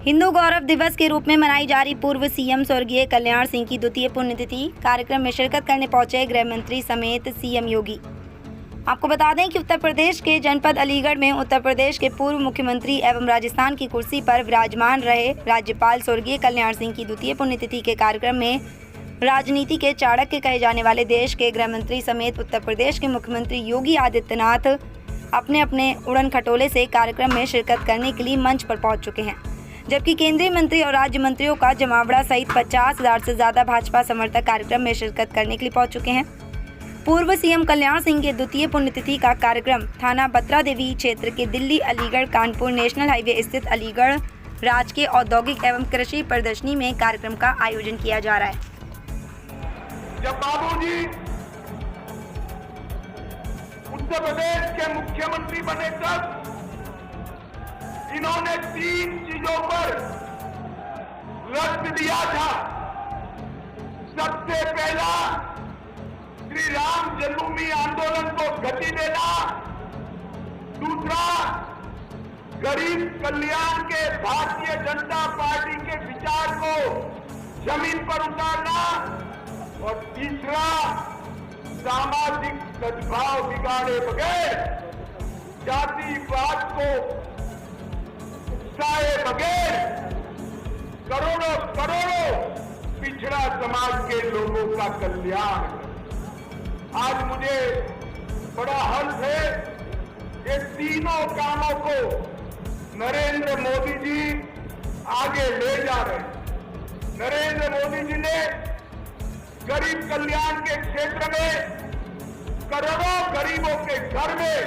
हिंदू गौरव दिवस के रूप में मनाई जा रही पूर्व सीएम स्वर्गीय कल्याण सिंह की द्वितीय पुण्यतिथि कार्यक्रम में शिरकत करने पहुंचे गृह मंत्री समेत सीएम योगी। आपको बता दें कि उत्तर प्रदेश के जनपद अलीगढ़ में उत्तर प्रदेश के पूर्व मुख्यमंत्री एवं राजस्थान की कुर्सी पर विराजमान रहे राज्यपाल स्वर्गीय कल्याण सिंह की द्वितीय पुण्यतिथि के कार्यक्रम में राजनीति के चाणक्य कहे जाने वाले देश के गृह मंत्री समेत उत्तर प्रदेश के मुख्यमंत्री योगी आदित्यनाथ अपने अपने उड़न खटोले से कार्यक्रम में शिरकत करने के लिए मंच पर पहुंच चुके हैं, जबकि केंद्रीय मंत्री और राज्य मंत्रियों का जमावड़ा सहित 50,000 से ज़्यादा भाजपा समर्थक कार्यक्रम में शिरकत करने के लिए पहुंच चुके हैं। पूर्व सीएम कल्याण सिंह की द्वितीय पुण्यतिथि का कार्यक्रम थाना बत्रा देवी क्षेत्र के दिल्ली अलीगढ़ कानपुर नेशनल हाईवे स्थित अलीगढ़ राजकीय औद्योगिक एवं कृषि प्रदर्शनी में कार्यक्रम का आयोजन किया जा रहा है। जब बाबूजी उत्तर प्रदेश के मुख्यमंत्री बने तब इन्होंने 3 चीजों पर लक्ष्य दिया था। सबसे पहला श्री राम जन्मभूमि आंदोलन को गति देना, दूसरा गरीब कल्याण के भारतीय जनता पार्टी के विचार को जमीन पर उतारना और तीसरा सामाजिक सद्भाव बिगाड़े बगैर जातिवाद को उकसाए बगैर करोड़ों करोड़ों पिछड़ा समाज के लोगों का कल्याण। आज मुझे बड़ा हर्ष है, ये तीनों कामों को नरेंद्र मोदी जी आगे ले जा रहे हैं। नरेंद्र मोदी जी ने गरीब कल्याण के क्षेत्र में करोड़ों गरीबों के घर में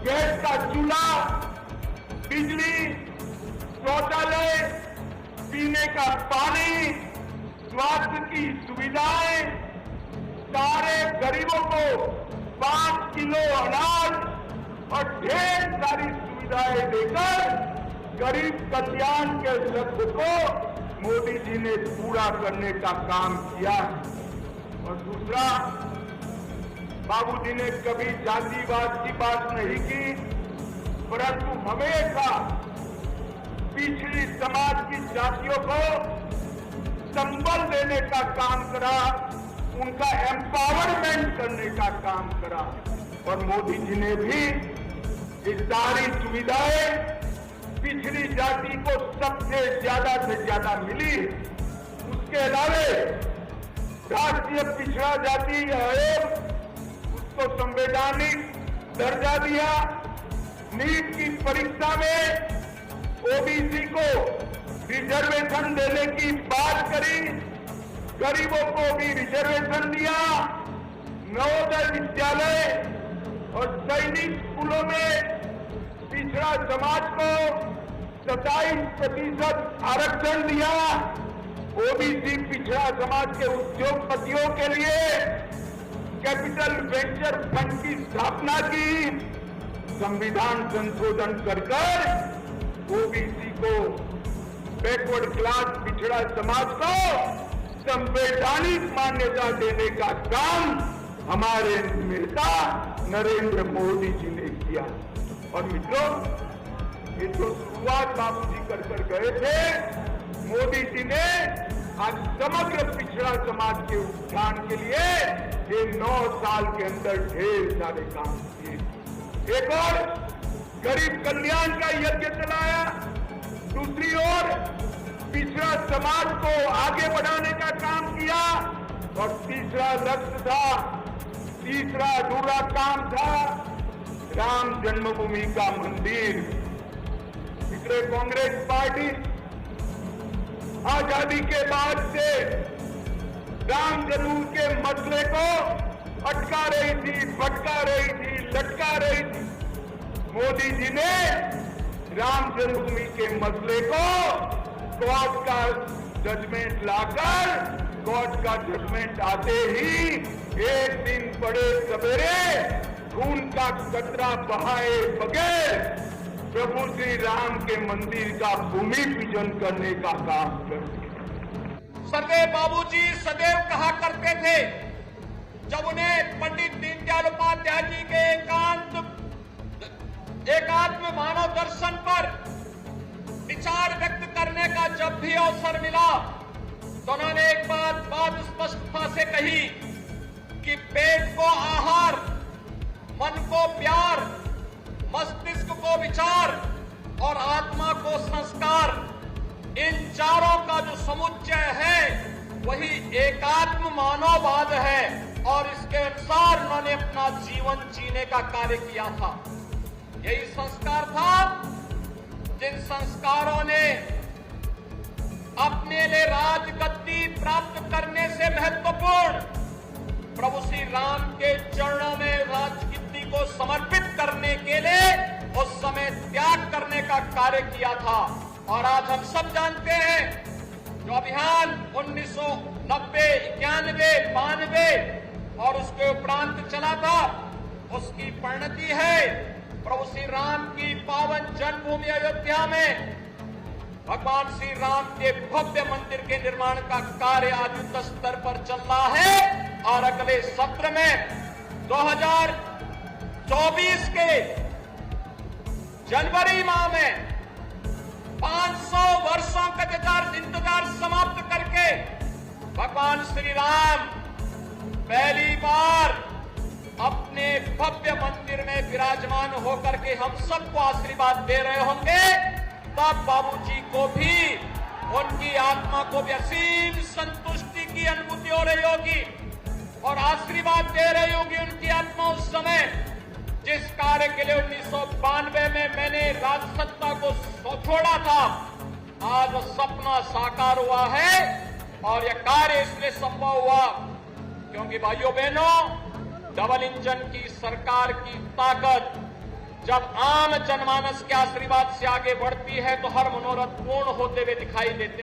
गैस का चूल्हा, बिजली, शौचालय, पीने का पानी, स्वास्थ्य की सुविधाएं, सारे गरीबों को 5 किलो अनाज और ढेर सारी सुविधाएं देकर गरीब कल्याण के लक्ष्य को मोदी जी ने पूरा करने का काम किया। और दूसरा, बाबूजी ने कभी जातिवाद की बात नहीं की, परंतु हमेशा पिछड़ी समाज की जातियों को संबल देने का काम करा, उनका एम्पावरमेंट करने का काम करा। और मोदी जी ने भी ये सारी सुविधाएं पिछड़ी जाति को सबसे ज्यादा से ज्यादा मिली। उसके अलावे राष्ट्रीय पिछड़ा जाति आयोग उसको संवैधानिक दर्जा दिया। नीट की परीक्षा में ओबीसी को रिजर्वेशन देने की बात करी, गरीबों को भी रिजर्वेशन दिया। नवोदय विद्यालय और सैनिक स्कूलों में पिछड़ा समाज को 27% आरक्षण दिया। ओबीसी पिछड़ा समाज के उद्योगपतियों के लिए कैपिटल वेंचर फंड की स्थापना की। संविधान संशोधन कर ओबीसी को, बैकवर्ड क्लास पिछड़ा समाज को संवैधानिक मान्यता देने का काम हमारे नेता नरेंद्र मोदी जी ने किया। और मित्रों, ये तो शुरुआत बाबूजी कर गए थे, मोदी जी ने आज समग्र पिछड़ा समाज के उत्थान के लिए ये 9 साल के अंदर ढेर सारे काम किए। एक और गरीब कल्याण का यज्ञ चलाया, दूसरी ओर पिछड़ा समाज को आगे बढ़ाने का काम किया, और तीसरा लक्ष्य था, तीसरा अधूरा काम था राम जन्मभूमि का मंदिर। इसलिए कांग्रेस पार्टी आजादी के बाद से राम जन्मभूमि के मसले को अटका रही थी, भटका रही थी, लटका रही थी। मोदी जी ने राम जन्मभूमि के मसले को कोर्ट का जजमेंट लाकर, कोर्ट का जजमेंट आते ही एक दिन बड़े सवेरे खून का कतरा बहाए बगैर प्रभु श्री राम के मंदिर का भूमि पूजन करने का काम कर दिया। सदैव बाबूजी सदैव कहा करते थे, जब उन्हें पंडित दीनदयाल उपाध्याय जी के एकात्म मानव दर्शन पर विचार व्यक्त कर जब भी अवसर मिला तो उन्होंने एक बात स्पष्टता से कही कि पेट को आहार, मन को प्यार, मस्तिष्क को विचार और आत्मा को संस्कार, इन चारों का जो समुच्चय है वही एकात्म मानववाद है और इसके अनुसार उन्होंने अपना जीवन जीने का कार्य किया था। यही संस्कार था जिन संस्कारों ने अपने लिए राजगद्दी प्राप्त करने से महत्वपूर्ण प्रभु श्री राम के चरणों में राजगद्दी को समर्पित करने के लिए उस समय त्याग करने का कार्य किया था। और आज हम सब जानते हैं जो अभियान 1990, 91, 92 और उसके उपरांत चला था, उसकी परिणति है प्रभु श्री राम की पावन जन्मभूमि अयोध्या में भगवान श्री राम के भव्य मंदिर के निर्माण का कार्य आज युद्ध स्तर पर चल रहा है। और अगले सत्र में 2024 के जनवरी माह में 500 वर्षों का इंतजार समाप्त करके भगवान श्री राम पहली बार अपने भव्य मंदिर में विराजमान होकर के हम सबको आशीर्वाद दे रहे होंगे। तब बाबूजी को भी, उनकी आत्मा को भी असीम संतुष्टि की अनुभूति हो रही होगी और आशीर्वाद दे रही होगी उनकी आत्मा। उस समय जिस कार्य के लिए 1992 में मैंने राजसत्ता को छोड़ा था, आज वो सपना साकार हुआ है। और यह कार्य इसलिए संभव हुआ क्योंकि भाइयों बहनों, डबल इंजन की सरकार की ताकत जब आम जनमानस के आशीर्वाद से आगे बढ़ती है तो हर मनोरथ पूर्ण होते हुए दिखाई देते हैं।